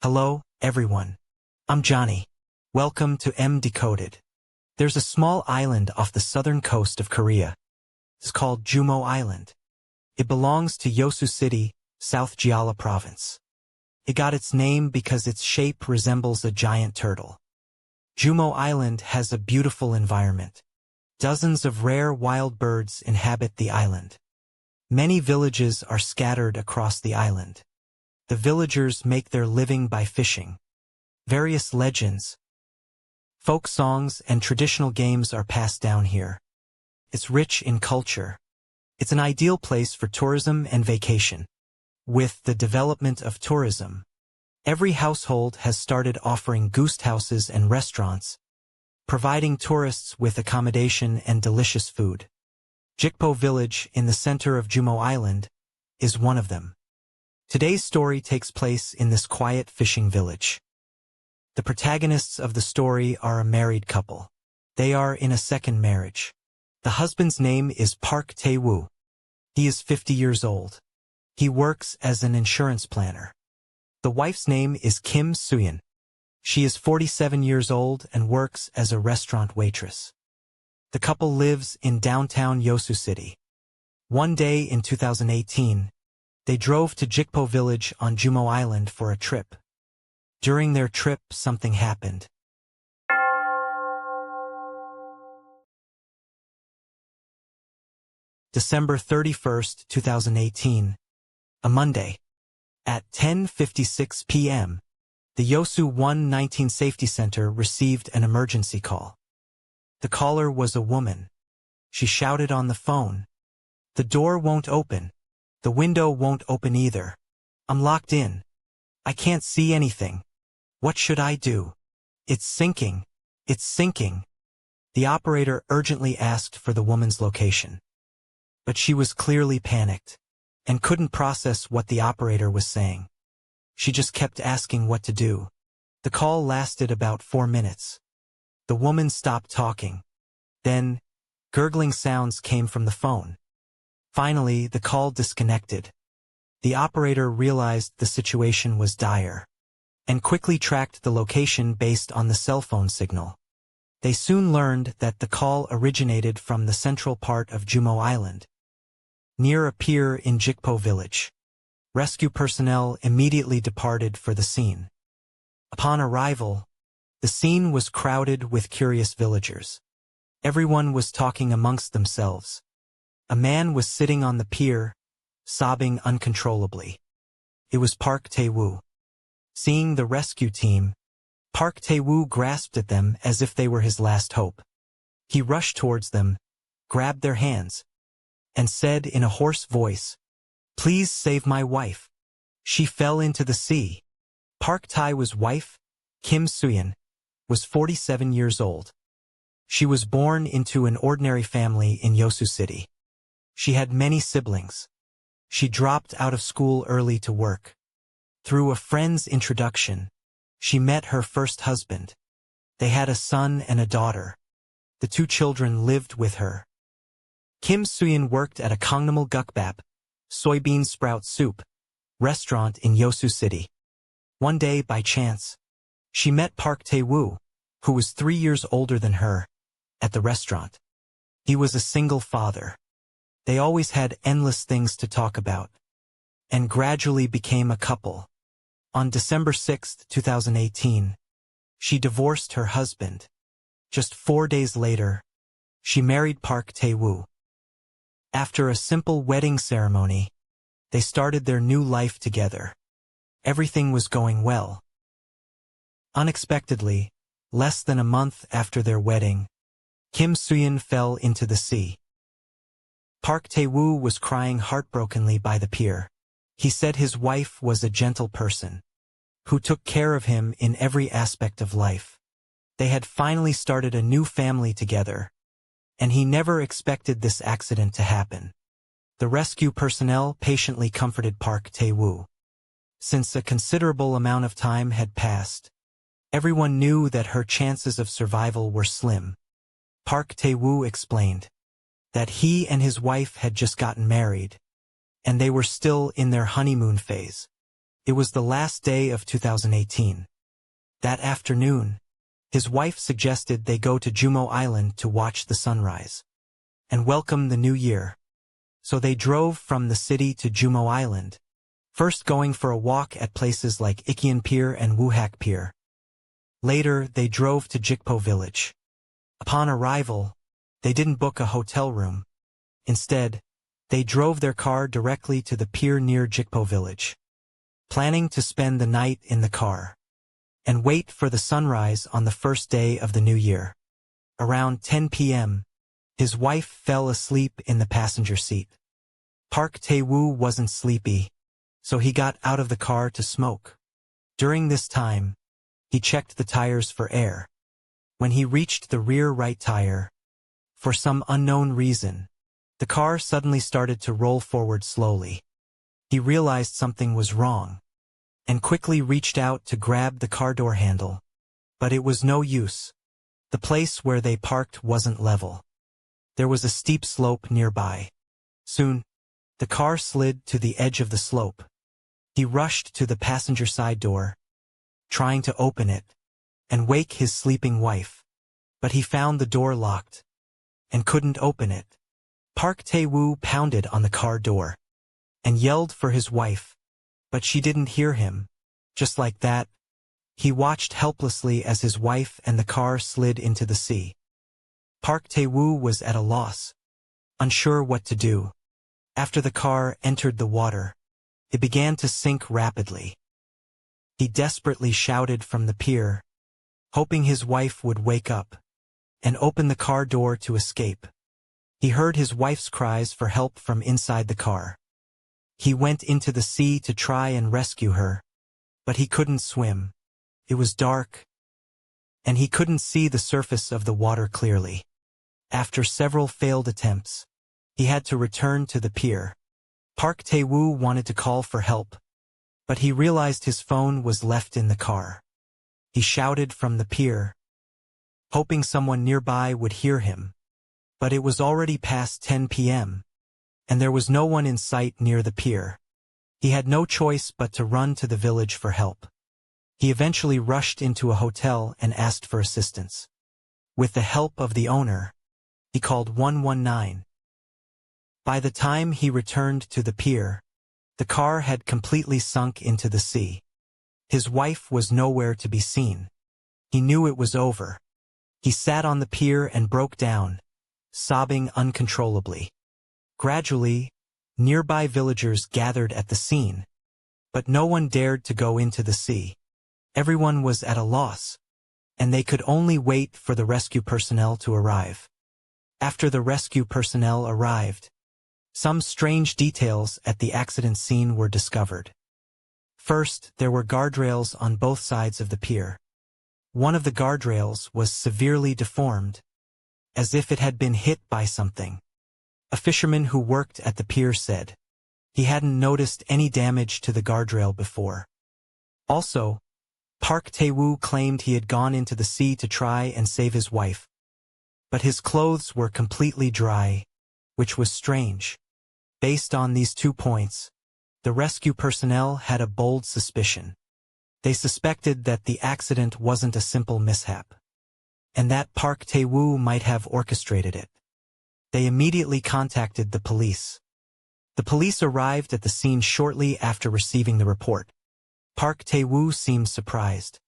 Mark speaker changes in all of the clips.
Speaker 1: Hello, everyone. I'm Johnny. Welcome to Decoded. There's a small island off the southern coast of Korea. It's called Geojae Island. It belongs to Yeosu City, South Jeolla Province. It got its name because its shape resembles a giant turtle. Geojae Island has a beautiful environment. Dozens of rare wild birds inhabit the island. Many villages are scattered across the island. The villagers make their living by fishing. Various legends, folk songs, and traditional games are passed down here. It's rich in culture. It's an ideal place for tourism and vacation. With the development of tourism, every household has started offering ghost houses and restaurants, providing tourists with accommodation and delicious food. Geojaedo Village in the center of Geojae Island is one of them. Today's story takes place in this quiet fishing village. The protagonists of the story are a married couple. They are in a second marriage. The husband's name is Park Tae-woo. He is 50 years old. He works as an insurance planner. The wife's name is Kim Soo-yeon. She is 47 years old and works as a restaurant waitress. The couple lives in downtown Yeosu City. One day in 2018, they drove to Geojae Village on Geojae Island for a trip. During their trip, something happened. December 31st, 2018, a Monday. At 10:56 p.m., the Yeosu 119 Safety Center received an emergency call. The caller was a woman. She shouted on the phone, "The door won't open. The window won't open either. I'm locked in. I can't see anything. What should I do? It's sinking. It's sinking." The operator urgently asked for the woman's location. But she was clearly panicked and couldn't process what the operator was saying. She just kept asking what to do. The call lasted about 4 minutes. The woman stopped talking. Then, gurgling sounds came from the phone. Finally, the call disconnected. The operator realized the situation was dire and quickly tracked the location based on the cell phone signal. They soon learned that the call originated from the central part of Geojae Island, near a pier in Geojae Village. Rescue personnel immediately departed for the scene. Upon arrival, the scene was crowded with curious villagers. Everyone was talking amongst themselves. A man was sitting on the pier, sobbing uncontrollably. It was Park Tae-woo. Seeing the rescue team, Park Tae-woo grasped at them as if they were his last hope. He rushed towards them, grabbed their hands, and said in a hoarse voice, "Please save my wife. She fell into the sea." Park Tae-woo's wife, Kim Soo-yeon, was 47 years old. She was born into an ordinary family in Yeosu City. She had many siblings. She dropped out of school early to work. Through a friend's introduction, she met her first husband. They had a son and a daughter. The 2 children lived with her. Kim Soo-yeon worked at a Kongnamul Gukbap, soybean sprout soup, restaurant in Yeosu City. One day, by chance, she met Park Tae-woo, who was 3 years older than her, at the restaurant. He was a single father. They always had endless things to talk about, and gradually became a couple. On December 6, 2018, she divorced her husband. Just 4 days later, she married Park Tae-woo. After a simple wedding ceremony, they started their new life together. Everything was going well. Unexpectedly, less than a month after their wedding, Kim Soo-yeon fell into the sea. Park Tae-woo was crying heartbrokenly by the pier. He said his wife was a gentle person who took care of him in every aspect of life. They had finally started a new family together, and he never expected this accident to happen. The rescue personnel patiently comforted Park Tae-woo. Since a considerable amount of time had passed, everyone knew that her chances of survival were slim. Park Tae-woo explained that he and his wife had just gotten married, and they were still in their honeymoon phase. It was the last day of 2018. That afternoon, his wife suggested they go to Geojae Island to watch the sunrise and welcome the new year. So they drove from the city to Geojae Island, first going for a walk at places like Ikkian Pier and Wuhak Pier. Later, they drove to Jikpo village. Upon arrival, they didn't book a hotel room. Instead, they drove their car directly to the pier near Jikpo village, planning to spend the night in the car and wait for the sunrise on the first day of the new year. Around 10 p.m., his wife fell asleep in the passenger seat. Park Tae-woo wasn't sleepy, so he got out of the car to smoke. During this time, he checked the tires for air. When he reached the rear right tire, for some unknown reason, the car suddenly started to roll forward slowly. He realized something was wrong and quickly reached out to grab the car door handle. But it was no use. The place where they parked wasn't level. There was a steep slope nearby. Soon, the car slid to the edge of the slope. He rushed to the passenger side door, trying to open it and wake his sleeping wife. But he found the door locked and couldn't open it. Park Tae-woo pounded on the car door and yelled for his wife, but she didn't hear him. Just like that, he watched helplessly as his wife and the car slid into the sea. Park Tae-woo was at a loss, unsure what to do. After the car entered the water, it began to sink rapidly. He desperately shouted from the pier, hoping his wife would wake up and open the car door to escape. He heard his wife's cries for help from inside the car. He went into the sea to try and rescue her, but he couldn't swim. It was dark, and he couldn't see the surface of the water clearly. After several failed attempts, he had to return to the pier. Park Tae-woo wanted to call for help, but he realized his phone was left in the car. He shouted from the pier, hoping someone nearby would hear him. But it was already past 10 p.m., and there was no one in sight near the pier. He had no choice but to run to the village for help. He eventually rushed into a hotel and asked for assistance. With the help of the owner, he called 119. By the time he returned to the pier, the car had completely sunk into the sea. His wife was nowhere to be seen. He knew it was over. He sat on the pier and broke down, sobbing uncontrollably. Gradually, nearby villagers gathered at the scene, but no one dared to go into the sea. Everyone was at a loss, and they could only wait for the rescue personnel to arrive. After the rescue personnel arrived, some strange details at the accident scene were discovered. First, there were guardrails on both sides of the pier. One of the guardrails was severely deformed, as if it had been hit by something. A fisherman who worked at the pier said he hadn't noticed any damage to the guardrail before. Also, Park Tae-woo claimed he had gone into the sea to try and save his wife, but his clothes were completely dry, which was strange. Based on these 2 points, the rescue personnel had a bold suspicion. They suspected that the accident wasn't a simple mishap, and that Park Tae-woo might have orchestrated it. They immediately contacted the police. The police arrived at the scene shortly after receiving the report. Park Tae-woo seemed surprised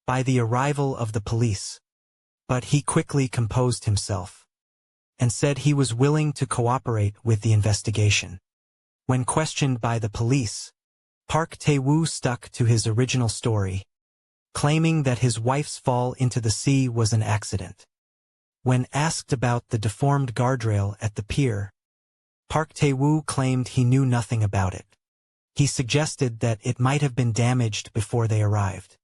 Speaker 1: by the arrival of the police, but he quickly composed himself and said he was willing to cooperate with the investigation. When questioned by the police, Park Tae-woo stuck to his original story, claiming that his wife's fall into the sea was an accident. When asked about the deformed guardrail at the pier, Park Tae-woo claimed he knew nothing about it. He suggested that it might have been damaged before they arrived.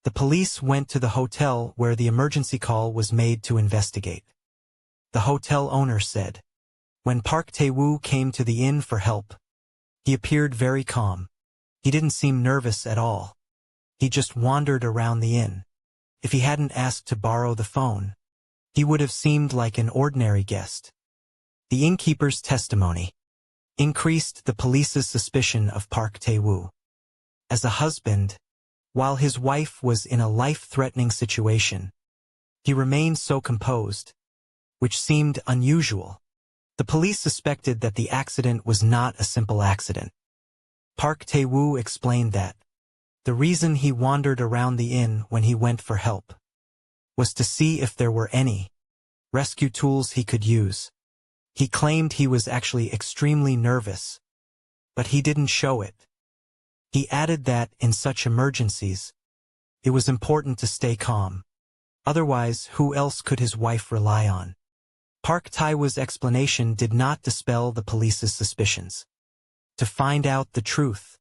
Speaker 1: The police went to the hotel where the emergency call was made to investigate. The hotel owner said, when Park Tae-woo came to the inn for help, he appeared very calm. He didn't seem nervous at all. He just wandered around the inn. If he hadn't asked to borrow the phone, he would have seemed like an ordinary guest. The innkeeper's testimony increased the police's suspicion of Park Tae-woo. As a husband, while his wife was in a life-threatening situation, he remained so composed, which seemed unusual. The police suspected that the accident was not a simple accident. Park Tae-woo explained that the reason he wandered around the inn when he went for help was to see if there were any rescue tools he could use. He claimed he was actually extremely nervous, but he didn't show it. He added that, in such emergencies, it was important to stay calm. Otherwise, who else could his wife rely on? Park Tae-woo's explanation did not dispel the police's suspicions. To find out the truth,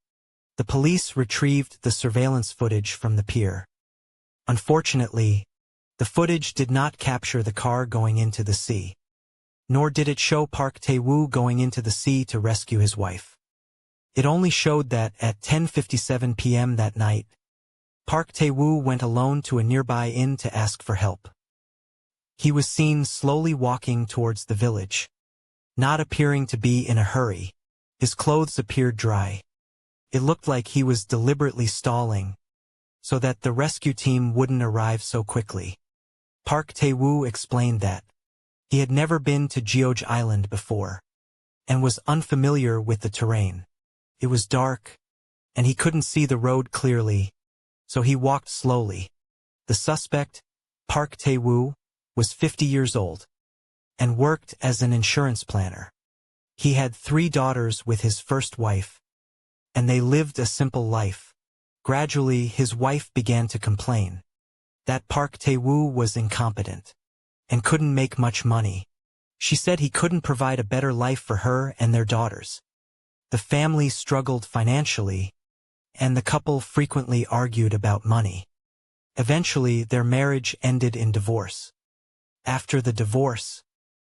Speaker 1: the police retrieved the surveillance footage from the pier. Unfortunately, the footage did not capture the car going into the sea, nor did it show Park Tae-woo going into the sea to rescue his wife. It only showed that at 10:57 p.m. that night, Park Tae-woo went alone to a nearby inn to ask for help. He was seen slowly walking towards the village, not appearing to be in a hurry. His clothes appeared dry. It looked like he was deliberately stalling, so that the rescue team wouldn't arrive so quickly. Park Tae-woo explained that he had never been to Geojae Island before, and was unfamiliar with the terrain. It was dark, and he couldn't see the road clearly, so he walked slowly. The suspect, Park Tae-woo, was 50 years old, and worked as an insurance planner. He had 3 daughters with his first wife, and they lived a simple life. Gradually, his wife began to complain that Park Tae-woo was incompetent and couldn't make much money. She said he couldn't provide a better life for her and their daughters. The family struggled financially, and the couple frequently argued about money. Eventually, their marriage ended in divorce. After the divorce,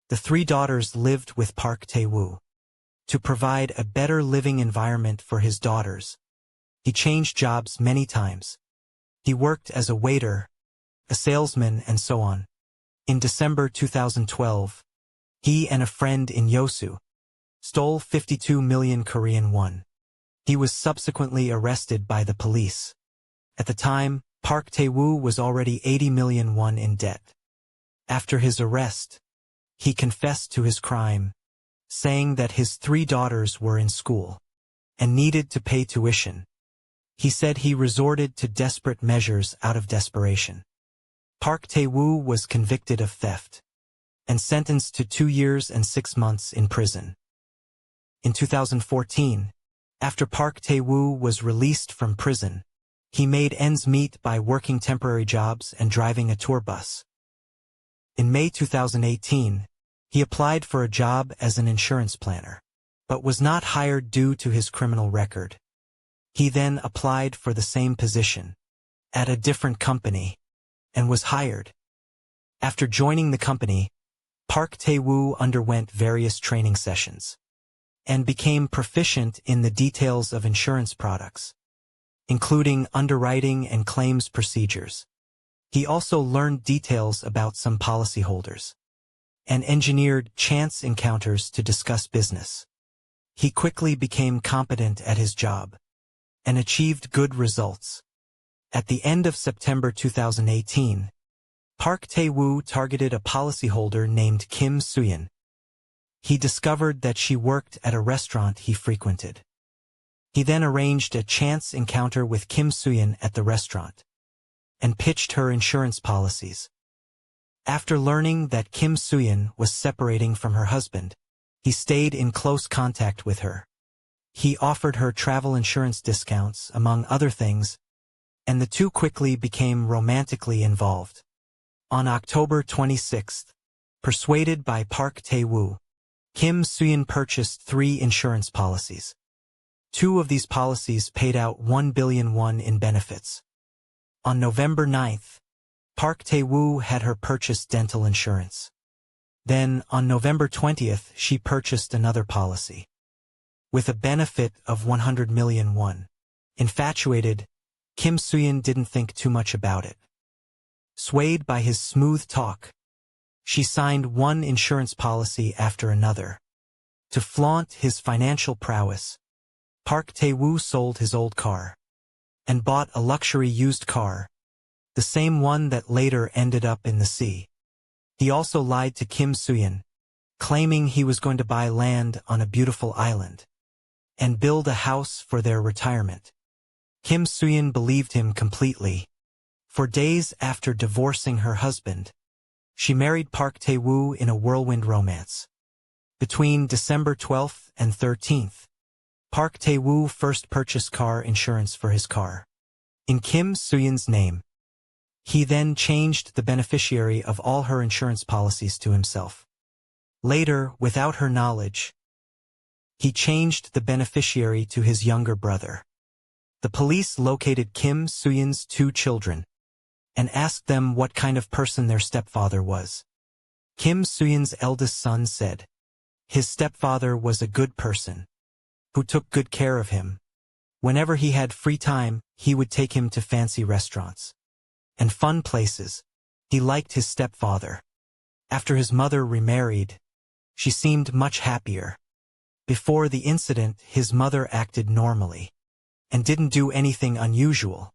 Speaker 1: the 3 daughters lived with Park Tae-woo. To provide a better living environment for his daughters, he changed jobs many times. He worked as a waiter, a salesman, and so on. In December 2012, he and a friend in Yosu stole 52 million Korean won. He was subsequently arrested by the police. At the time, Park Tae-woo was already 80 million won in debt. After his arrest, he confessed to his crime, saying that his 3 daughters were in school and needed to pay tuition. He said he resorted to desperate measures out of desperation. Park Tae-woo was convicted of theft and sentenced to 2 years and 6 months in prison. In 2014, after Park Tae-woo was released from prison, he made ends meet by working temporary jobs and driving a tour bus. In May 2018, he applied for a job as an insurance planner, but was not hired due to his criminal record. He then applied for the same position at a different company and was hired. After joining the company, Park Tae-woo underwent various training sessions and became proficient in the details of insurance products, including underwriting and claims procedures. He also learned details about some policyholders and engineered chance encounters to discuss business. He quickly became competent at his job and achieved good results. At the end of September 2018, Park Tae-woo targeted a policyholder named Kim Soo-yeon. He discovered that she worked at a restaurant he frequented. He then arranged a chance encounter with Kim Soo-yeon at the restaurant and pitched her insurance policies. After learning that Kim Soo-yeon was separating from her husband, he stayed in close contact with her. He offered her travel insurance discounts, among other things, and the two quickly became romantically involved. On October 26, persuaded by Park Tae-woo, Kim Soo-yeon purchased 3 insurance policies. 2 of these policies paid out 1 billion won in benefits. On November 9, Park Tae-woo had her purchase dental insurance. Then, on November 20th, she purchased another policy with a benefit of 100 million won. Infatuated, Kim Soo-yeon didn't think too much about it. Swayed by his smooth talk, she signed one insurance policy after another. To flaunt his financial prowess, Park Tae-woo sold his old car and bought a luxury used car, the same one that later ended up in the sea. He also lied to Kim Soo-yeon, claiming he was going to buy land on a beautiful island and build a house for their retirement. Kim Soo-yeon believed him completely. For days after divorcing her husband, she married Park Tae-woo in a whirlwind romance. Between December 12th and 13th, Park Tae-woo first purchased car insurance for his car in Kim Soo-yeon's name. He then changed the beneficiary of all her insurance policies to himself. Later, without her knowledge, he changed the beneficiary to his younger brother. The police located Kim Soo-yeon's 2 children and asked them what kind of person their stepfather was. Kim Soo-yeon's eldest son said his stepfather was a good person who took good care of him. Whenever he had free time, he would take him to fancy restaurants and fun places. He liked his stepfather. After his mother remarried, she seemed much happier. Before the incident, his mother acted normally and didn't do anything unusual.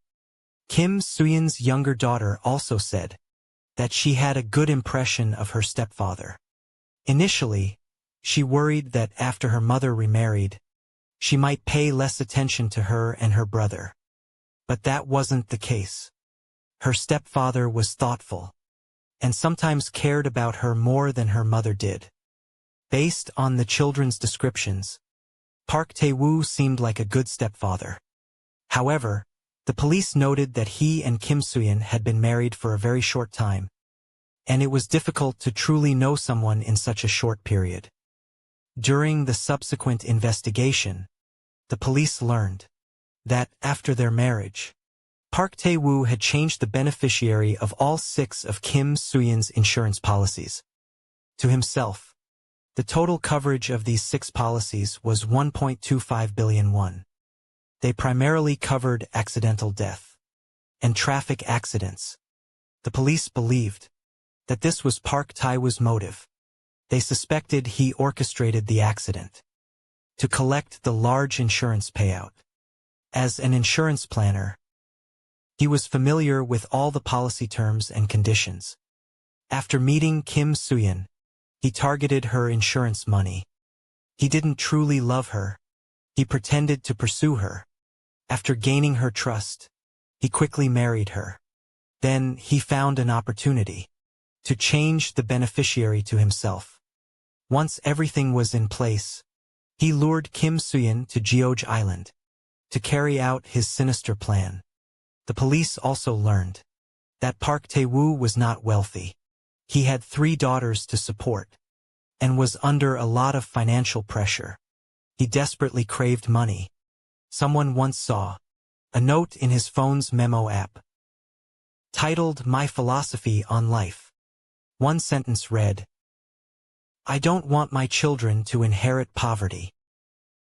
Speaker 1: Kim Soo-yeon's younger daughter also said that she had a good impression of her stepfather. Initially, she worried that after her mother remarried, she might pay less attention to her and her brother. But that wasn't the case. Her stepfather was thoughtful and sometimes cared about her more than her mother did. Based on the children's descriptions, Park Tae-woo seemed like a good stepfather. However, the police noted that he and Kim Soo-yeon had been married for a very short time, and it was difficult to truly know someone in such a short period. During the subsequent investigation, the police learned that, after their marriage, Park Tae-woo had changed the beneficiary of all 6 of Kim Soo-yeon's insurance policies to himself. The total coverage of these 6 policies was 1.25 billion won. They primarily covered accidental death and traffic accidents. The police believed that this was Park Tae-woo's motive. They suspected he orchestrated the accident to collect the large insurance payout. As an insurance planner, he was familiar with all the policy terms and conditions. After meeting Kim Soo-yeon, he targeted her insurance money. He didn't truly love her. He pretended to pursue her. After gaining her trust, he quickly married her. Then he found an opportunity to change the beneficiary to himself. Once everything was in place, he lured Kim Soo-yeon to Geojae Island to carry out his sinister plan. The police also learned that Park Tae-woo was not wealthy. He had 3 daughters to support and was under a lot of financial pressure. He desperately craved money. Someone once saw a note in his phone's memo app titled "My Philosophy on Life." One sentence read, "I don't want my children to inherit poverty."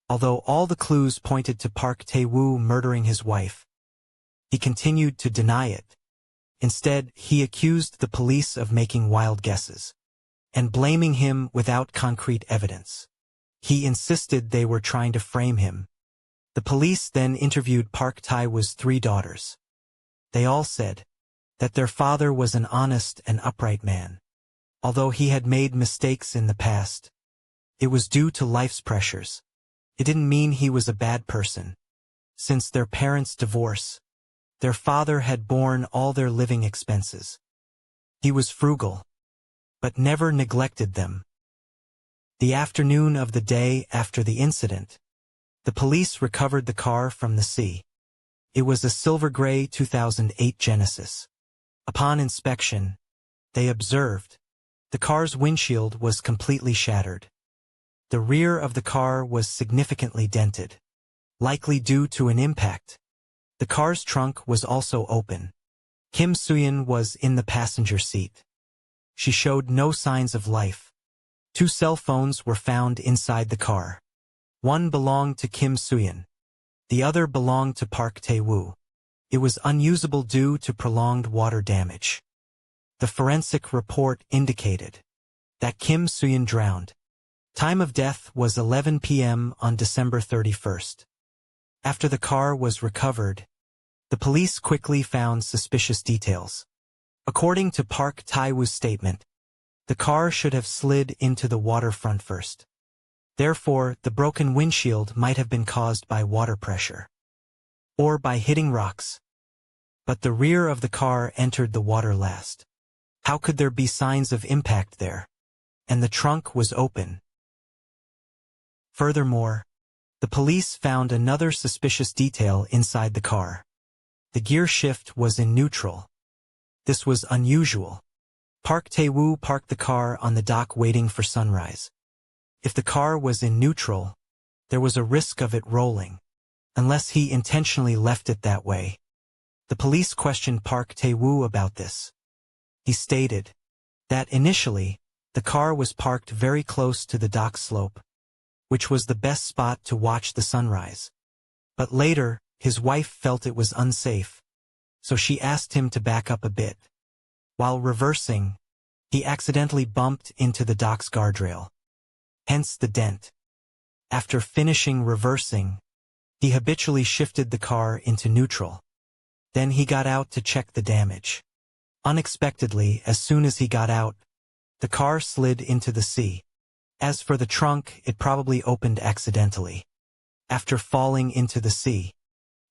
Speaker 1: Although all the clues pointed to Park Tae-woo murdering his wife, he continued to deny it. Instead, he accused the police of making wild guesses and blaming him without concrete evidence. He insisted they were trying to frame him. The police then interviewed Park Tae-woo's 3 daughters. They all said that their father was an honest and upright man. Although he had made mistakes in the past, it was due to life's pressures. It didn't mean he was a bad person. Since their parents' divorce, their father had borne all their living expenses. He was frugal, but never neglected them. The afternoon of the day after the incident, the police recovered the car from the sea. It was a silver-gray 2008 Genesis. Upon inspection, they observed the car's windshield was completely shattered. The rear of the car was significantly dented, likely due to an impact. The car's trunk was also open. Kim Soo-yeon was in the passenger seat. She showed no signs of life. 2 cell phones were found inside the car. One belonged to Kim Soo-yeon. The other belonged to Park Tae-woo. It was unusable due to prolonged water damage. The forensic report indicated that Kim Soo-yeon drowned. Time of death was 11 p.m. on December 31st. After the car was recovered, The police quickly found suspicious details. According to Park Tae-woo's statement, the car should have slid into the waterfront first. Therefore, the broken windshield might have been caused by water pressure or by hitting rocks. But the rear of the car entered the water last. How could there be signs of impact there? And the trunk was open. Furthermore, the police found another suspicious detail inside the car. The gear shift was in neutral. This was unusual. Park Tae-woo parked the car on the dock waiting for sunrise. If the car was in neutral, there was a risk of it rolling, unless he intentionally left it that way. The police questioned Park Tae-woo about this. He stated that initially, the car was parked very close to the dock slope, which was the best spot to watch the sunrise. But later, his wife felt it was unsafe, so she asked him to back up a bit. While reversing, he accidentally bumped into the dock's guardrail. Hence the dent. After finishing reversing, he habitually shifted the car into neutral. Then he got out to check the damage. Unexpectedly, as soon as he got out, the car slid into the sea. As for the trunk, it probably opened accidentally. After falling into the sea,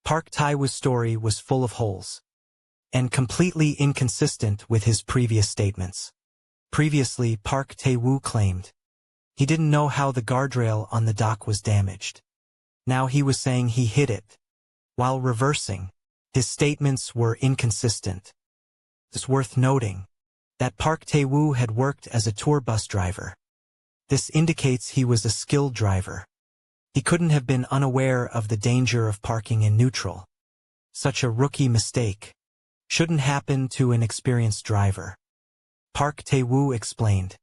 Speaker 1: Park Tae-woo's story was full of holes and completely inconsistent with his previous statements. Previously, Park Tae-woo claimed he didn't know how the guardrail on the dock was damaged. Now he was saying he hit it. While reversing, his statements were inconsistent. It's worth noting that Park Tae-woo had worked as a tour bus driver. This indicates he was a skilled driver. He couldn't have been unaware of the danger of parking in neutral. Such a rookie mistake shouldn't happen to an experienced driver. Park Tae-woo explained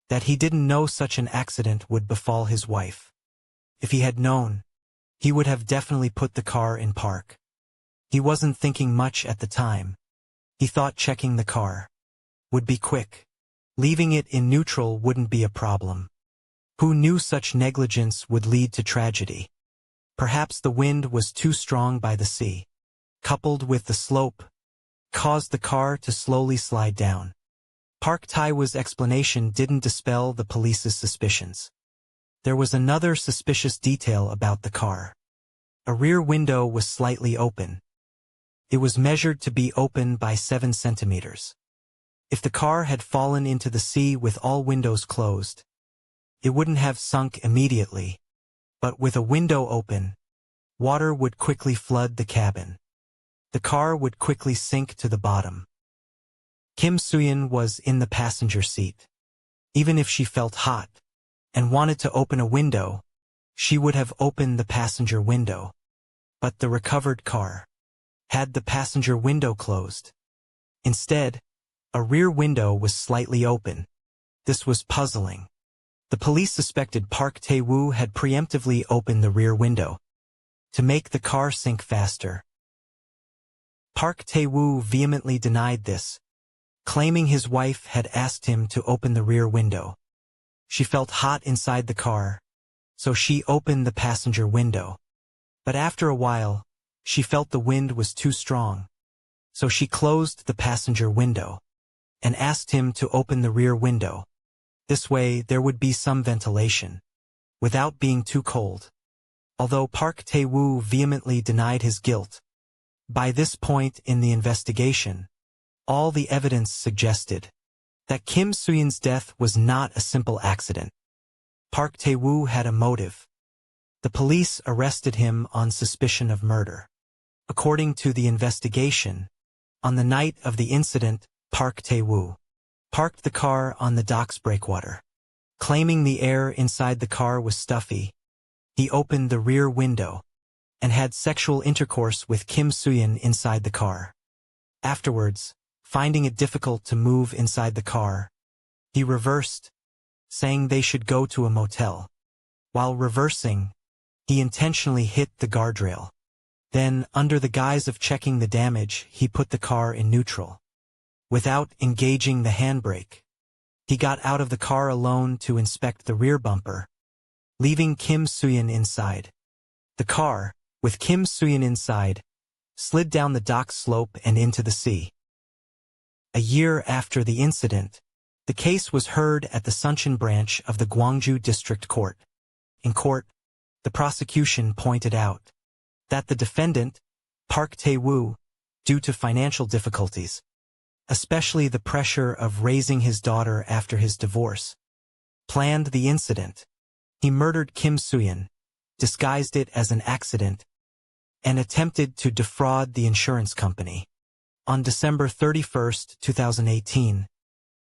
Speaker 1: that he didn't know such an accident would befall his wife. If he had known, he would have definitely put the car in park. He wasn't thinking much at the time. He thought checking the car would be quick. Leaving it in neutral wouldn't be a problem. Who knew such negligence would lead to tragedy? Perhaps the wind was too strong by the sea, coupled with the slope, caused the car to slowly slide down. Park Tae-woo's explanation didn't dispel the police's suspicions. There was another suspicious detail about the car. A rear window was slightly open. It was measured to be open by 7 centimeters. If the car had fallen into the sea with all windows closed, it wouldn't have sunk immediately. But with a window open, water would quickly flood the cabin. The car would quickly sink to the bottom. Kim Soo-yeon was in the passenger seat. Even if she felt hot and wanted to open a window, she would have opened the passenger window. But the recovered car had the passenger window closed. Instead, a rear window was slightly open. This was puzzling. The police suspected Park Tae-woo had preemptively opened the rear window to make the car sink faster. Park Tae-woo vehemently denied this, claiming his wife had asked him to open the rear window. She felt hot inside the car, so she opened the passenger window. But after a while, she felt the wind was too strong, so she closed the passenger window and asked him to open the rear window. This way there would be some ventilation, without being too cold. Although Park Tae-woo vehemently denied his guilt, by this point in the investigation, all the evidence suggested that Kim Soo-yeon's death was not a simple accident. Park Tae-woo had a motive. The police arrested him on suspicion of murder. According to the investigation, on the night of the incident, Park Tae-woo parked the car on the dock's breakwater. Claiming the air inside the car was stuffy, he opened the rear window and had sexual intercourse with Kim Soo-yeon inside the car. Afterwards, finding it difficult to move inside the car, he reversed, saying they should go to a motel. While reversing, he intentionally hit the guardrail. Then, under the guise of checking the damage, he put the car in neutral. Without engaging the handbrake, he got out of the car alone to inspect the rear bumper, leaving Kim Soo-yeon inside. The car, with Kim Soo-yeon inside, slid down the dock slope and into the sea. A year after the incident, the case was heard at the Suncheon branch of the Gwangju District Court. In court, the prosecution pointed out that the defendant, Park Tae-woo, due to financial difficulties, especially the pressure of raising his daughter after his divorce, planned the incident. He murdered Kim Soo-yeon, disguised it as an accident, and attempted to defraud the insurance company. On December 31, 2018,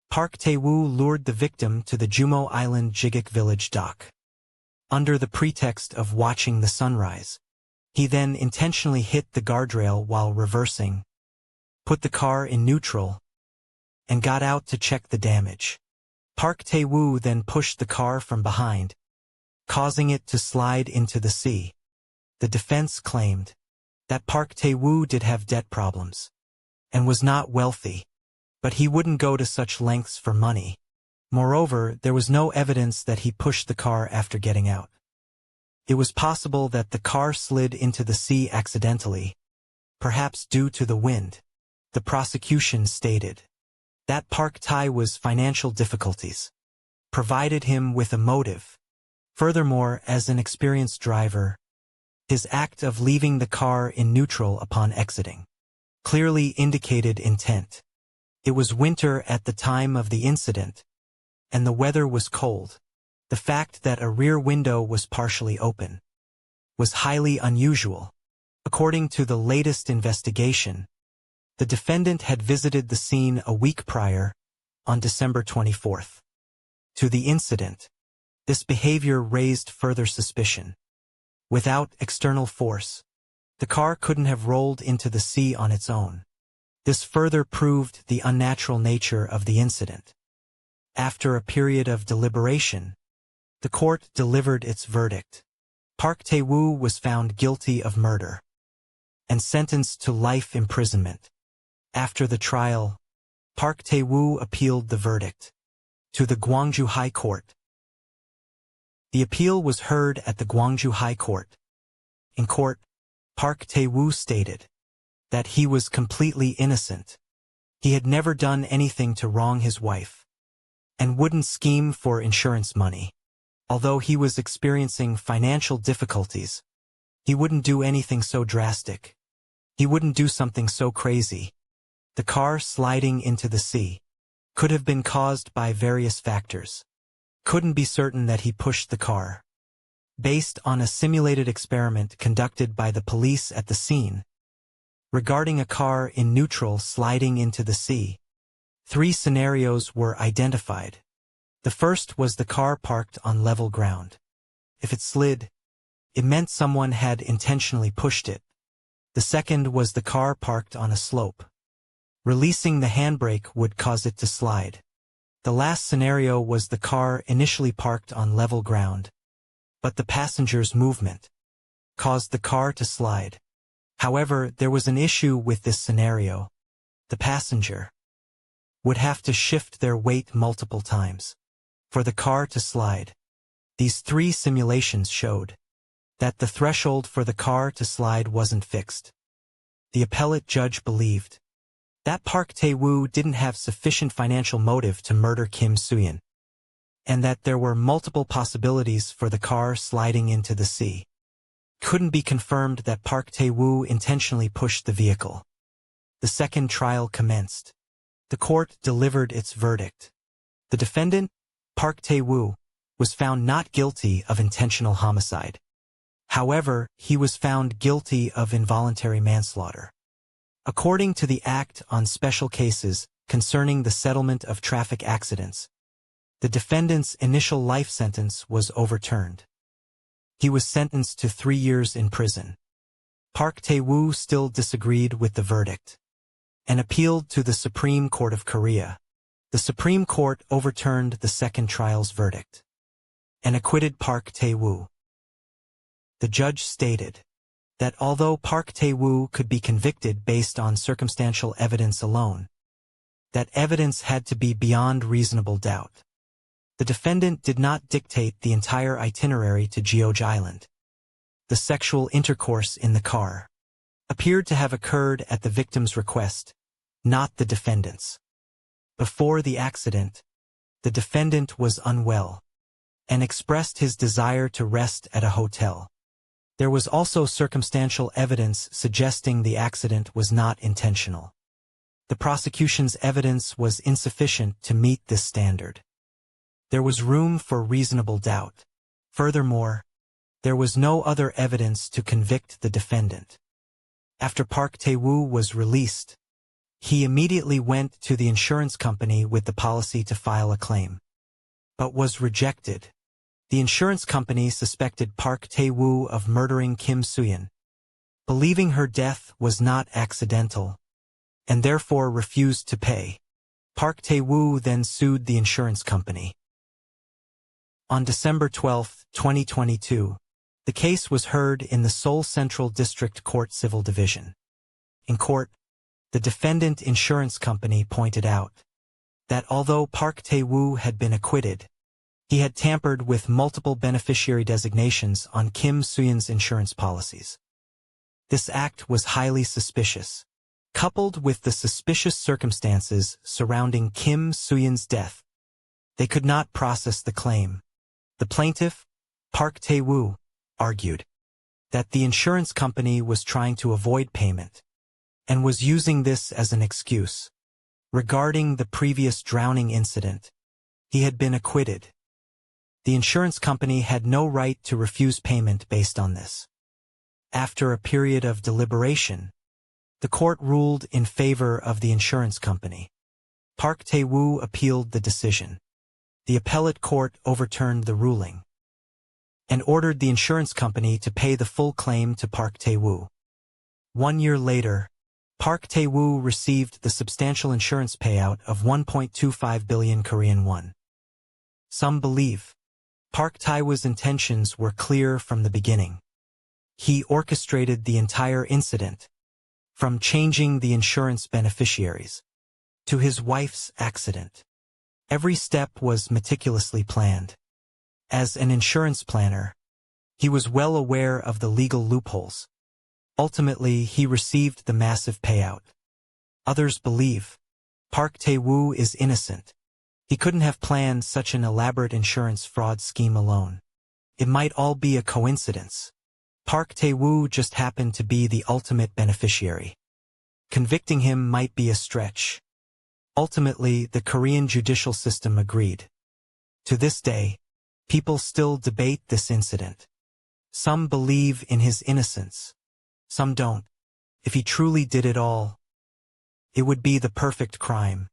Speaker 1: Park Tae-woo lured the victim to the Geojae Island Jigik village dock. Under the pretext of watching the sunrise, he then intentionally hit the guardrail while reversing, put the car in neutral, and got out to check the damage. Park Tae-woo then pushed the car from behind, causing it to slide into the sea. The defense claimed that Park Tae-woo did have debt problems and was not wealthy, but he wouldn't go to such lengths for money. Moreover, there was no evidence that he pushed the car after getting out. It was possible that the car slid into the sea accidentally, perhaps due to the wind. The prosecution stated that Park Tae-woo's financial difficulties provided him with a motive. Furthermore, as an experienced driver, his act of leaving the car in neutral upon exiting clearly indicated intent. It was winter at the time of the incident, and the weather was cold. The fact that a rear window was partially open was highly unusual. According to the latest investigation, the defendant had visited the scene a week prior, on December 24. To the incident, this behavior raised further suspicion. Without external force, the car couldn't have rolled into the sea on its own. This further proved the unnatural nature of the incident. After a period of deliberation, the court delivered its verdict. Park Tae-woo was found guilty of murder and sentenced to life imprisonment. After the trial, Park Tae-woo appealed the verdict to the Gwangju High Court. The appeal was heard at the Gwangju High Court. In court, Park Tae-woo stated that he was completely innocent. He had never done anything to wrong his wife and wouldn't scheme for insurance money. Although he was experiencing financial difficulties, he wouldn't do anything so drastic. He wouldn't do something so crazy. The car sliding into the sea could have been caused by various factors. Couldn't be certain that he pushed the car. Based on a simulated experiment conducted by the police at the scene, regarding a car in neutral sliding into the sea, 3 scenarios were identified. The first was the car parked on level ground. If it slid, it meant someone had intentionally pushed it. The second was the car parked on a slope. Releasing the handbrake would cause it to slide. The last scenario was the car initially parked on level ground, but the passenger's movement caused the car to slide. However, there was an issue with this scenario. The passenger would have to shift their weight multiple times for the car to slide. These 3 simulations showed that the threshold for the car to slide wasn't fixed. The appellate judge believed that Park Tae-woo didn't have sufficient financial motive to murder Kim Soo-yeon, and that there were multiple possibilities for the car sliding into the sea. Couldn't be confirmed that Park Tae-woo intentionally pushed the vehicle. The second trial commenced. The court delivered its verdict. The defendant, Park Tae-woo, was found not guilty of intentional homicide. However, he was found guilty of involuntary manslaughter. According to the Act on Special Cases concerning the settlement of traffic accidents, the defendant's initial life sentence was overturned. He was sentenced to 3 years in prison. Park Tae-woo still disagreed with the verdict and appealed to the Supreme Court of Korea. The Supreme Court overturned the second trial's verdict and acquitted Park Tae-woo. The judge stated that although Park Tae-woo could be convicted based on circumstantial evidence alone, that evidence had to be beyond reasonable doubt. The defendant did not dictate the entire itinerary to Geojae Island, the sexual intercourse in the car, appeared to have occurred at the victim's request, not the defendant's. Before the accident, the defendant was unwell and expressed his desire to rest at a hotel. There was also circumstantial evidence suggesting the accident was not intentional. The prosecution's evidence was insufficient to meet this standard. There was room for reasonable doubt. Furthermore, there was no other evidence to convict the defendant. After Park Tae-woo was released, he immediately went to the insurance company with the policy to file a claim, but was rejected. The insurance company suspected Park Tae-woo of murdering Kim Soo-yeon, believing her death was not accidental, and therefore refused to pay. Park Tae-woo then sued the insurance company. On December 12, 2022, the case was heard in the Seoul Central District Court Civil Division. In court, the defendant insurance company pointed out that although Park Tae-woo had been acquitted, he had tampered with multiple beneficiary designations on Kim Soo-yeon's insurance policies. This act was highly suspicious. Coupled with the suspicious circumstances surrounding Kim Soo-yeon's death, they could not process the claim. The plaintiff, Park Tae-woo, argued that the insurance company was trying to avoid payment and was using this as an excuse. Regarding the previous drowning incident, he had been acquitted. The insurance company had no right to refuse payment based on this. After a period of deliberation, the court ruled in favor of the insurance company. Park Tae-woo appealed the decision. The appellate court overturned the ruling and ordered the insurance company to pay the full claim to Park Tae-woo. 1 year later, Park Tae-woo received the substantial insurance payout of 1.25 billion Korean won. Some believe Park Tae-woo's intentions were clear from the beginning. He orchestrated the entire incident, from changing the insurance beneficiaries to his wife's accident. Every step was meticulously planned. As an insurance planner, he was well aware of the legal loopholes. Ultimately, he received the massive payout. Others believe Park Tae-woo is innocent. He couldn't have planned such an elaborate insurance fraud scheme alone. It might all be a coincidence. Park Tae-woo just happened to be the ultimate beneficiary. Convicting him might be a stretch. Ultimately, the Korean judicial system agreed. To this day, people still debate this incident. Some believe in his innocence. Some don't. If he truly did it all, it would be the perfect crime.